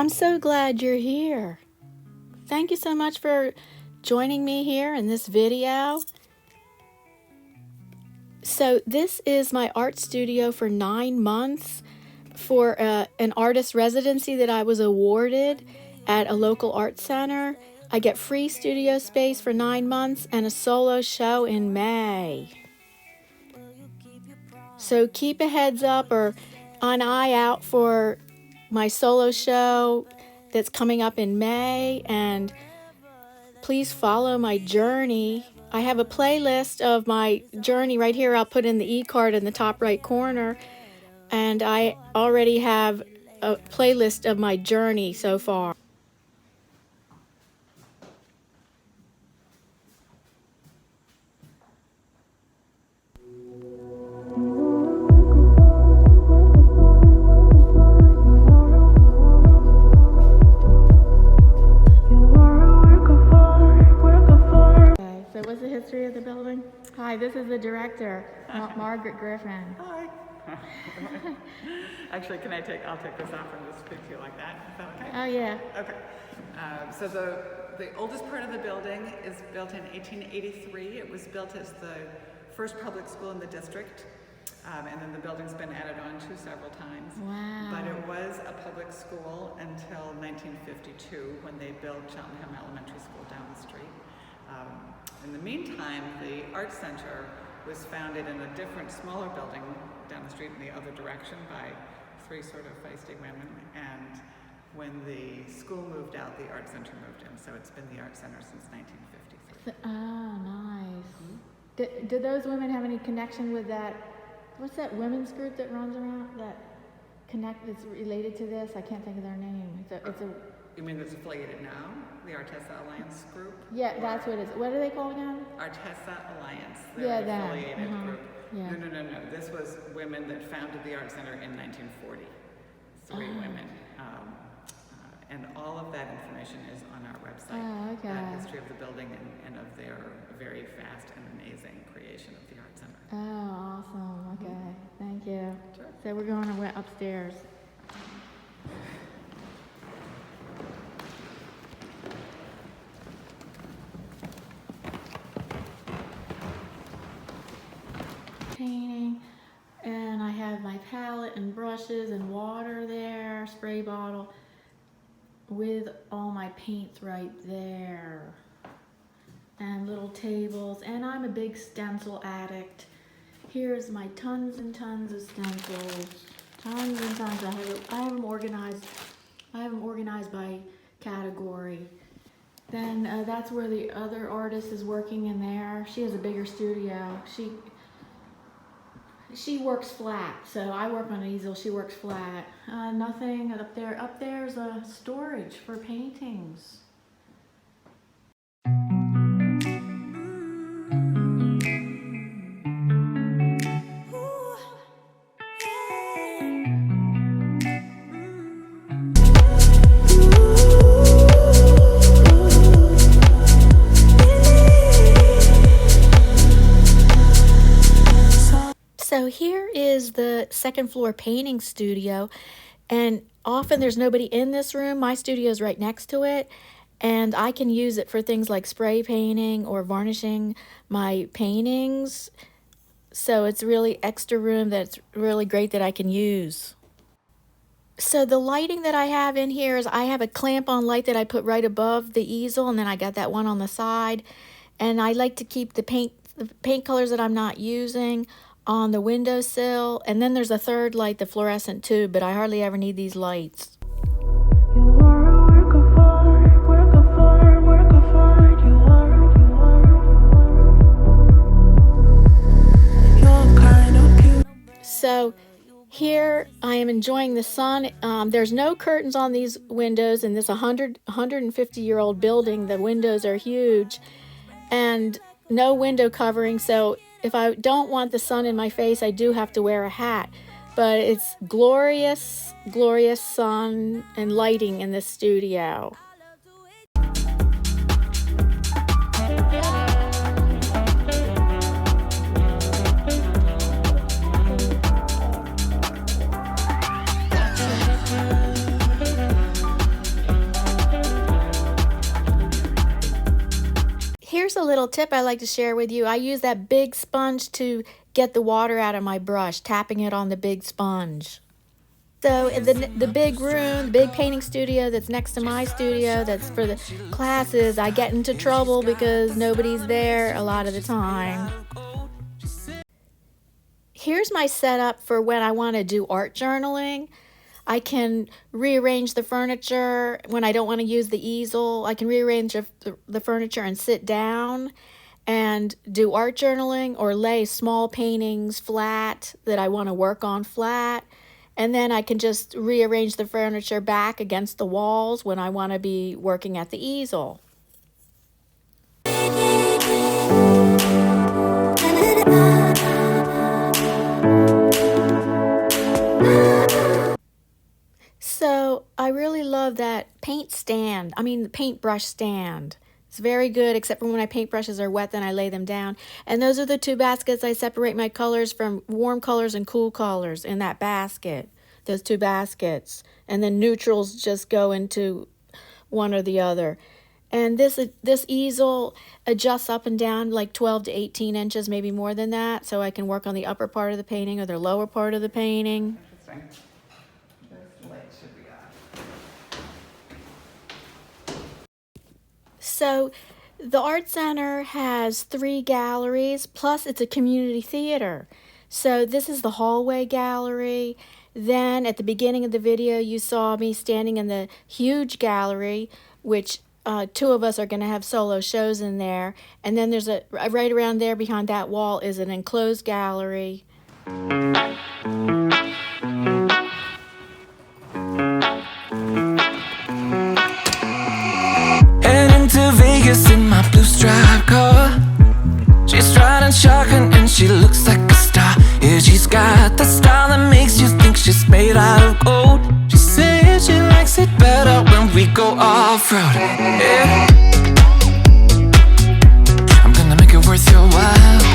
I'm so glad you're here. Thank you so much for joining me here in this video. So this is my art studio for 9 months for an artist residency that I was awarded at a local art center. I get free studio space for 9 months and a solo show in May. So keep a heads up or an eye out for my solo show that's coming up in May, and please follow my journey. I have a playlist of my journey right here. I'll put in the e-card in the top right corner, and I already have a playlist of my journey so far. What's the history of the building? Hi, this is the director, Margaret Griffin. Hi. Actually, I'll take this off and just speak to you like that. Is that okay? Oh, yeah. Okay. So the oldest part of the building is built in 1883. It was built as the first public school in the district. And then the building's been added on to several times. Wow. But it was a public school until 1952 when they built Cheltenham Elementary School down the street. In the meantime, the Art Center was founded in a different, smaller building down the street in the other direction by 3 sort of feisty women. And when the school moved out, the Art Center moved in. So it's been the Art Center since 1953. Oh, nice. Did those women have any connection with that? What's that women's group that runs around that's related to this? I can't think of their name. You mean that's affiliated now? The Artessa Alliance group? Yeah, that's what it is. What are they called again? Artessa Alliance. Yeah, an affiliated group. Yeah. No. This was women that founded the Art Center in 1940. 3 women. And all of that information is on our website. Oh, okay. The history of the building and of their very fast and amazing creation of the Art Center. Oh, awesome. Okay. Thank you. Sure. So we're going upstairs. Painting, and I have my palette and brushes and water there, spray bottle with all my paints right there, and little tables. And I'm a big stencil addict. Here's my tons and tons of stencils, tons and tons. I have them organized by category. Then that's where the other artist is working in there. She has a bigger studio. She works flat, so I work on an easel, she works flat. Nothing up there. Up there's a storage for paintings. So here is the second floor painting studio, and often there's nobody in this room. My studio is right next to it, and I can use it for things like spray painting or varnishing my paintings. So it's really extra room that's really great that I can use. So the lighting that I have in here is I have a clamp-on light that I put right above the easel, and then I got that one on the side. And I like to keep the paint colors that I'm not using on the windowsill, and then there's a third light, the fluorescent tube, but I hardly ever need these lights. So here I am enjoying the sun. There's no curtains on these windows in this 150-year-old building. The windows are huge, and no window covering, so if I don't want the sun in my face, I do have to wear a hat. But it's glorious, glorious sun and lighting in this studio. little tip I like to share with you. I use that big sponge to get the water out of my brush, tapping it on the big sponge. So in the big room, the big painting studio that's next to my studio, that's for the classes, I get into trouble because nobody's there a lot of the time. Here's my setup for when I want to do art journaling. I can rearrange the furniture when I don't want to use the easel. I can rearrange the furniture and sit down and do art journaling, or lay small paintings flat that I want to work on flat. And then I can just rearrange the furniture back against the walls when I want to be working at the easel. So I really love that paint stand, the paintbrush stand. It's very good, except for when my paintbrushes are wet, then I lay them down. And those are the two baskets I separate my colors from, warm colors and cool colors in that basket, those two baskets. And then neutrals just go into one or the other. And this easel adjusts up and down like 12 to 18 inches, maybe more than that, so I can work on the upper part of the painting or the lower part of the painting. Interesting. This light should be on. So the Art Center has 3 galleries, plus it's a community theater. So this is the hallway gallery. Then at the beginning of the video, you saw me standing in the huge gallery, which 2 of us are going to have solo shows in there. And then there's right around there behind that wall is an enclosed gallery. To Vegas in my blue striped car. She's riding shotgun and she looks like a star. Yeah, she's got the style that makes you think she's made out of gold. She says she likes it better when we go off-road. Yeah. I'm gonna make it worth your while.